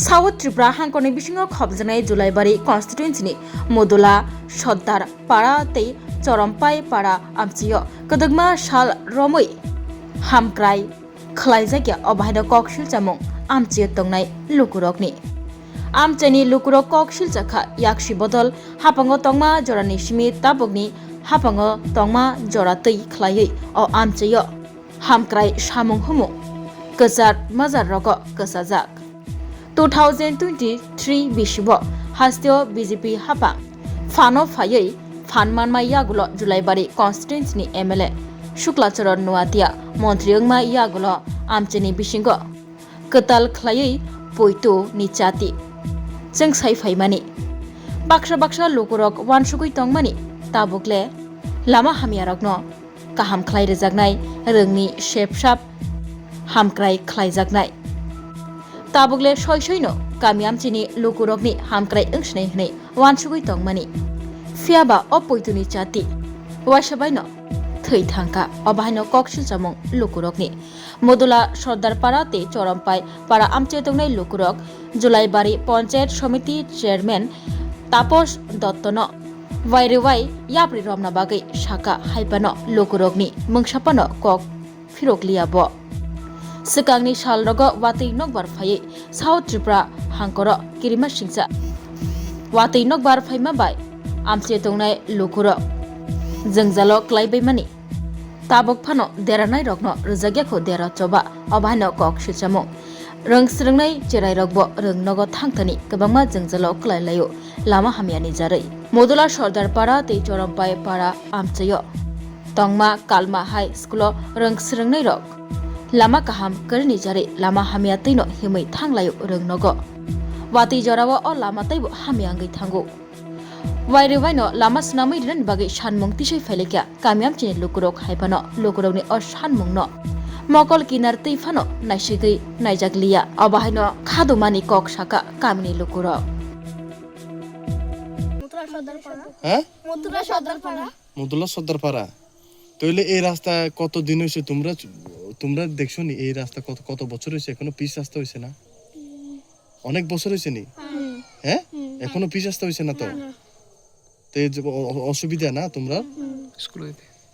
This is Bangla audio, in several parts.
साउथ त्रिपुरा हांखरनि बिसिङाव खबजानाय जुलाइबारि कन्स्टिट्युएन्सिनि मदुला सद्दार पारा तै चरमपाई पारा आमचियो कदगमा साल रमै हामक्राय खलायजागिया अबाहायदा ककशिल जामुं आमचियो तंनाय लुकुरकनि आमचेनि लुकुरक ककशिल जाखा याक्षि बदल हापांगो तंमा जरानि सिमि ताबुकनि हापांगो तंमा जरा तै खलायै अ आमचियो हामक्राय सामुं हुमुं कजार मजार रग कसाजाक 2023 बिसिबो हास्तियो बीजेपी हापा फानो फायै फानमानमा यागुलो जुलाइबारि कन्स्टिट्युएन्सिनि एमएलए शुक्लाचरण नुवातिया मन्त्री ओंमा यागुलो आमचेनि बिसिंगो कताल खलायै पयतु निचाति जों साइफाइमानि बाक्सा लुकुरक वानसुगै तंमानि ताबुकले लामा हामियारकनो काहाम खलाय रोजागनाय रोंनि शेपसाप हामक्राय खलायजागनाय ताबुकले सयसयनो गामि आमचिनि लुकुरकनि हामक्राय ओंसनै हनै वानसुगै तंमानि फियाबा अपयतुनि चाति वाइसाबायनो थै थांका अबाहायनो ककशिल जामुं लुकुरकनि मदुला सरदार पारा ते चरमपाई पारा आमचे तंनाय लुकुरक जुलाइबारि पंचायत समिति चेयरमैन तापस दत्तनो वाइरेवाई याप्रि रमना बागै साका हाइपानो लुकुरकनि मोंसापानो कक फिरकलियाबो सिगांनि सालरग वातै नकबार फायै साउथ त्रिपुरा हांकर किरिमा सिंसा वातै नकबार फाइमा बाय आमचे तंनाय लुकुरक जोंजालो क्लाइबैमानि ताबक फानो देरानाय रगनो रोजागियाखौ देरा चबा अबाहायनो कक सिलचामुं रोंस्रोंनाय जेराय रगबो रोंनगो थांथानि गोबांमा जोंजालो क्लाइलायो लामा हामियानि जारै मदुला सरदार पारा तै चरमपाई पारा आमचेयो तंमा कालमा हाई स्कुलो रोंस्रोंनाय रग लामा काहाम करनि जारै लामा हामिया तैनो हिमै थांलायो रोंनगो वातै जरावो अ लामा तैबो हामियांगै थांगो वाइरेवाइनो लामा सुनामै दिनन बागै सानमुं तिसै फाइलेक्या कामियाम चिनि लुकुरक हाइफानो लुकुरकनि अ सानमुंनो मकल किनार तैफानो नाइसिगै नाइजागलिया अबाहायनो खादुमानि कक साका कामिनि लुकुरक মদুলা সর্দার পাড়া তাহলে এই রাস্তা কত দিন হয়েছে তোমরা দেখছো নি এই রাস্তা কত কত বছর হয়েছে এখনো পিচ রাস্তা হয়েছে না অনেক বছর হয়েছে নি হ্যাঁ এখনো পিচ রাস্তা হয়েছে না তো তো অসুবিধা না তোমরা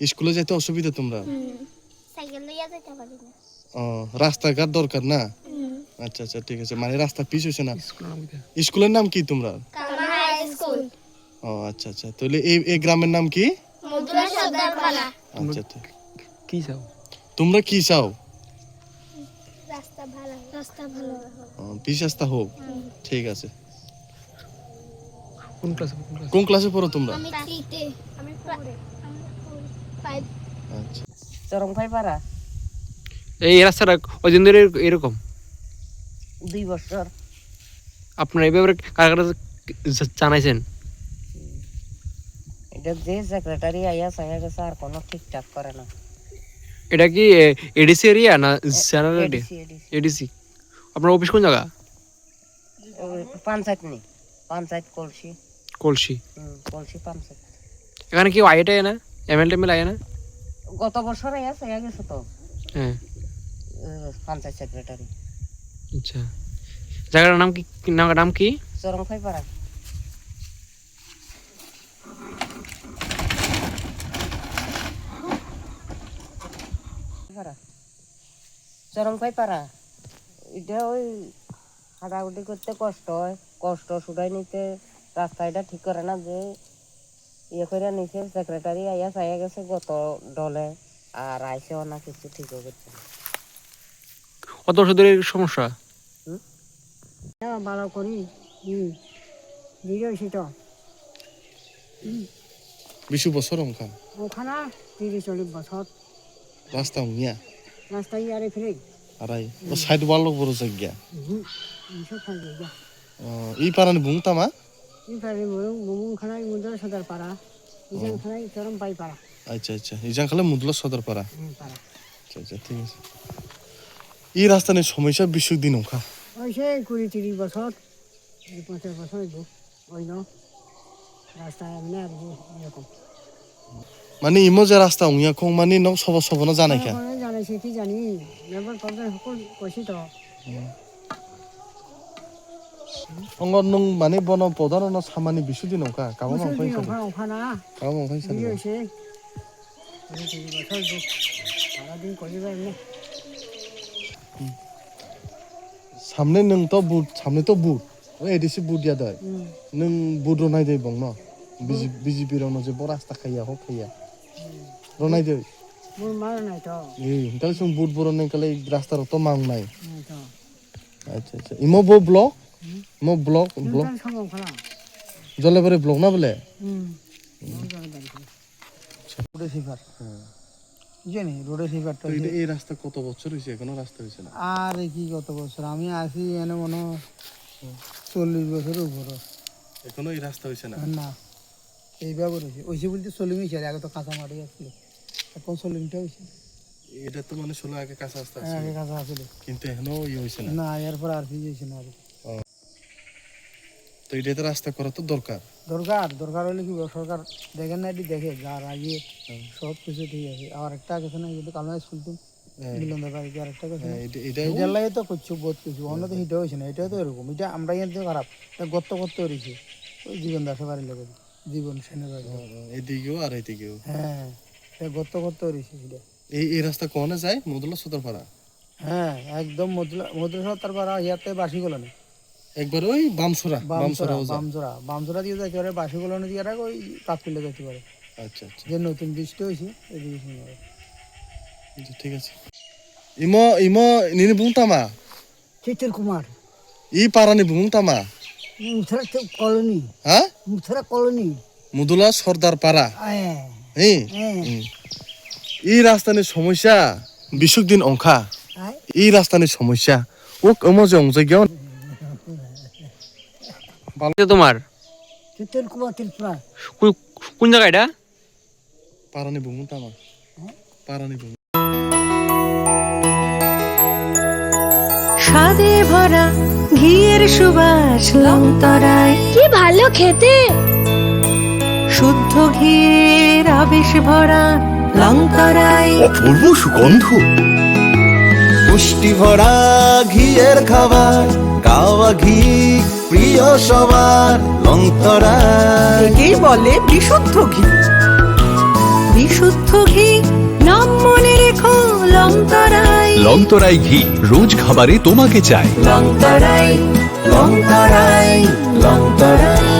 স্কুলে যেতে অসুবিধা তোমরা সাইকেল লইয়া যাইতে পারি না ও রাস্তাঘাট দরকার না আচ্ছা আচ্ছা ঠিক আছে মানে রাস্তা পিচ হয়েছে না স্কুলের নাম কি তোমরা কালমা হাই স্কুল ও আচ্ছা আচ্ছা তাহলে এই গ্রামের নাম কি মদুলা সর্দার পাড়া আচ্ছা ঠিক কি চাও তোমরা কি চাও রাস্তা ভালো পিচ রাস্তা হোক ঠিক আছে কোন ক্লাসে কোন ক্লাসে পড়ো তোমরা আমি 3 তে আমি 5 আচ্ছা চরমপাই পাড়া এই রাস্তাটা কদিন ধরে এরকম 2 বছর আপনারা এই ব্যাপারে কার কাছে জানাইছেন এটা যে সেক্রেটারি আইয়া সাইয়া গেছে আর কোনো ঠিকঠাক করে না এটা কি এডিসি এরিয়া না জেনারেল এরিয়া ADC এডিসি আপনার অফিস কোন জায়গা ওই পঞ্চায়েত নি পঞ্চায়েত কলসি কলসি কলসি পঞ্চায়েত এখানে কি আইটা না এমএলএ আয় না গত বছর আইয়া সাইয়া গেছে তো হ্যাঁ পঞ্চায়েত সেক্রেটারি আচ্ছা জায়গাটার নাম কি নাম কি চরমপাই পাড়া চরমপাই পাড়া এটা ওই হাঁটাহুটি করতে কষ্ট শুধাই নিতে রাস্তাটা ঠিক করে না যে ইয়ে করে নিচে সেক্রেটারি আইয়া চাইয়া গেছে গত দলে আর আইসেও না কিছু ঠিক করছে কত বছর ধরে এর সমস্যা ভালো করি দিয়েছি তো 20 বছর অঙ্কা ওখানে 30-40 বছর রাস্তা উনিয়া রাস্তায় আরে ফিরে আরাই ও সাইড ওয়াল বড় জায়গা সব থাকে যা এই পারানি বুংতামা ইফারে মুমুং খানাই মুদ্রা সদর পাড়া ইজান খানাই চরম পাই পাড়া আচ্ছা আচ্ছা ইজান খালে মুদলা সদর পাড়া পাড়া আচ্ছা আচ্ছা ঠিক আছে এই রাস্তা নিয়ে সমস্যা বিশ দিন অঙ্কা ওই সে 20-30 বছর 50 বছর ওই ন রাস্তা এমনি আর এরকম মানে ইমো যে রাস্তা উইয়া কং মানে ন সব না জানাই কা জানাইছে কি জানি এবার কথা সকল কইছি তো অঙ্গন নং মানে বন প্রধান সামানি বিশুদ্ধি নৌকা কাবো মুসুর মাংখাই দিন অফা না কাবো মাংখাই বিয়ে হয়েছে 20 বছর সারাদিন করে যায় না সামনে নং তো বুট সামনে তো বুট ওই এডিসি বুট দিয়া দেয় নং বুট রনাই দেই বং ন বিজেপি রনো যে বড় রাস্তা খাইয়া হোক খাইয়া রনাই দেই মোর মার নাই তো এই তাহলে সব বুট বড় নাই কালে রাস্তার তো মাং নাই নাই তো আচ্ছা আচ্ছা imo block imo block block তার সঙ্গ খালা জলেবারে ব্লক না বলে রোডে সিফার জানি রোডে সিফারটা তো এই রাস্তা কত বছর হয়েছে এখনো রাস্তা হয়েছে না আর কি কত বছর আমি আসি এনে মনে হয় 40 বছরের উপর এখনো এই রাস্তা হয়েছে না না এইভাবে রয়েছে ওইসে বলতে সলিম হয়েছে আগে তো কাঁচা মাটি আসছিল এখন সলিমটা হয়েছে এটা তো মানে ষোলো আগে কাঁচা রাস্তা আছে আগে কাঁচা আসছিল কিন্তু এখনো ইয়ে হয়েছে না না এরপর আর কি হয়েছে না আর তো এটা তো রাস্তা করা তো দরকার দরকার হলে কি সরকার দেখেন না এটি দেখে যার আগে সব কিছু ঠিক আছে আর একটা গেছে না কিন্তু কালনা স্কুল তো মিলনদার বাড়িতে আর একটা গেছে না এটা এটার লাগে তো করছো বহুত কিছু অন্য তো হিটা হয়েছে না এটাও তো এরকম এটা আমরা এখানে খারাপ এটা গর্ত করতে হয়েছে ওই জীবন দাসের বাড়ির লোক জীবন সেনের বাড়ি এদিকেও আর এদিকেও হ্যাঁ এটা গর্ত করতে হয়েছে এটা এই রাস্তা কোনে যায় মদুলা সদরপাড়া হ্যাঁ একদম মধুরা তারপর ইয়াতে বাসি গেল না একবার ওই বামসরা বামসরা দিয়ে যাইতে পারে বাসি গেল দিয়ে আর ওই কাপড়িলে যেতে পারে আচ্ছা আচ্ছা যে নতুন বৃষ্টি হয়েছে এই বৃষ্টি ঠিক আছে ইমো ইমো নিনি বুংতামা চিত্র কুমার ই পারানি বুংতামা মুথরা কলোনি হ্যাঁ মুথরা কলোনি মুদুলা সর্দার পাড়া হ্যাঁ হ্যাঁ এই রাস্তানের সমস্যা বিশুক দিন অংখা এই রাস্তানের সমস্যা ও কমজে অংশে গিয়ে তোমার চিত্র কুমার ত্রিপুরা কোন জায়গা এটা পারানি বুংতামা পারানি বুং স্বাদে ভরা ঘিয়ের সুবাস লংতরায় কি ভালো খেতে শুদ্ধ ঘিয়ের আবেশ ভরা লংতরায় অপূর্ব সুগন্ধ পুষ্টি ভরা ঘিয়ের খাবার গাওয়া ঘি প্রিয় সবার লংতরায় একেই বলে বিশুদ্ধ ঘি বিশুদ্ধ ঘি নাম মনে রেখো লংতরায় লংতরাই ঘি রোজ খাবারে তোমাকে চাই লংতরায় লংতরায় লংতরায়